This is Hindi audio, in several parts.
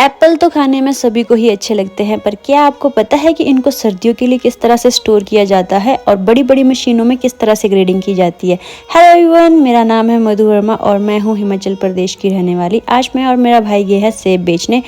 एप्पल तो खाने में सभी को ही अच्छे लगते हैं, पर क्या आपको पता है कि इनको सर्दियों के लिए किस तरह से स्टोर किया जाता है और बड़ी बड़ी मशीनों में किस तरह से ग्रेडिंग की जाती है। हेलो एवरीवन, मेरा नाम है मधु वर्मा और मैं हूँ हिमाचल प्रदेश की रहने वाली। आज मैं और मेरा भाई गए हैं सेब बेचने।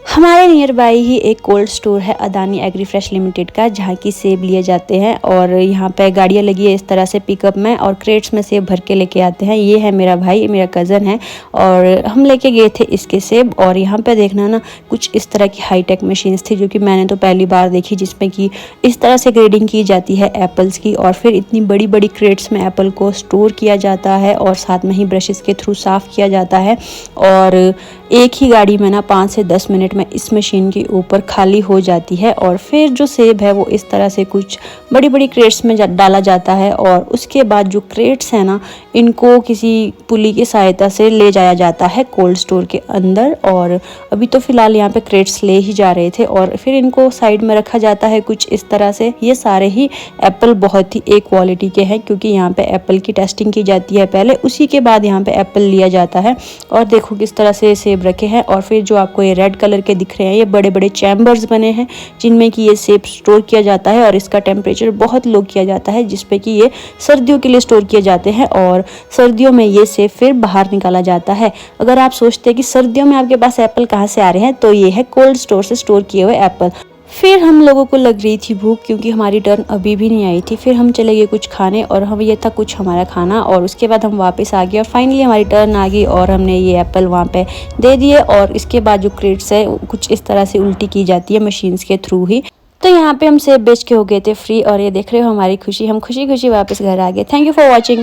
हमारे नियर बाई ही एक कोल्ड स्टोर है अदानी एग्री फ्रेश लिमिटेड का, जहाँ की सेब लिए जाते हैं और यहाँ पे गाड़ियाँ लगी है इस तरह से पिकअप में और क्रेट्स में सेब भर के लेके आते हैं। ये है मेरा भाई, मेरा कज़न है और हम लेके गए थे इसके सेब। और यहाँ पे देखना ना, कुछ इस तरह की हाईटेक मशीन्स थी जो कि मैंने तो पहली बार देखी, जिसमें कि इस तरह से ग्रेडिंग की जाती है एप्पल्स की और फिर इतनी बड़ी बड़ी क्रेट्स में एप्पल को स्टोर किया जाता है और साथ में ही ब्रशेस के थ्रू साफ़ किया जाता है। और एक ही गाड़ी में ना 5 से 10 मिनट में इस मशीन के ऊपर खाली हो जाती है और फिर जो सेब है वो इस तरह से कुछ बड़ी बड़ी क्रेट्स में डाला जाता है और उसके बाद जो क्रेट्स हैं ना, इनको किसी पुली की सहायता से ले जाया जाता है कोल्ड स्टोर के अंदर। और अभी तो फ़िलहाल यहाँ पे क्रेट्स ले ही जा रहे थे और फिर इनको साइड में रखा जाता है कुछ इस तरह से। ये सारे ही एप्पल बहुत ही एक क्वालिटी के हैं, क्योंकि यहाँ पे एप्पल की टेस्टिंग की जाती है पहले, उसी के बाद यहाँ पे एप्पल लिया जाता है। और देखो किस तरह से सेब रखे हैं। और फिर जो आपको ये रेड कलर के दिख रहे हैं, ये बड़े बड़े चैम्बर्स बने हैं जिनमें कि ये सेब स्टोर किया जाता है और इसका टेम्परेचर बहुत लो किया जाता है, जिसपे कि ये सर्दियों के लिए स्टोर किए जाते हैं और सर्दियों में ये सेब फिर बाहर निकाला जाता है। अगर आप सोचते हैं कि सर्दियों में आपके पास एप्पल कहाँ से आ रहे हैं, तो ये है कोल्ड स्टोर से स्टोर किए हुए एप्पल। फिर हम लोगों को लग रही थी भूख, क्योंकि हमारी टर्न अभी भी नहीं आई थी। फिर हम चले गए कुछ खाने और हम ये था कुछ हमारा खाना और उसके बाद हम वापस आ गए और फाइनली हमारी टर्न आ गई और हमने ये एप्पल वहाँ पे दे दिए। और इसके बाद जो क्रेट्स है कुछ इस तरह से उल्टी की जाती है मशीन्स के थ्रू ही। तो यहाँ पे हम सेब बेच के हो गए थे फ्री और ये देख रहे हो हमारी खुशी, हम खुशी खुशी वापस घर आ गए। Thank you for watching.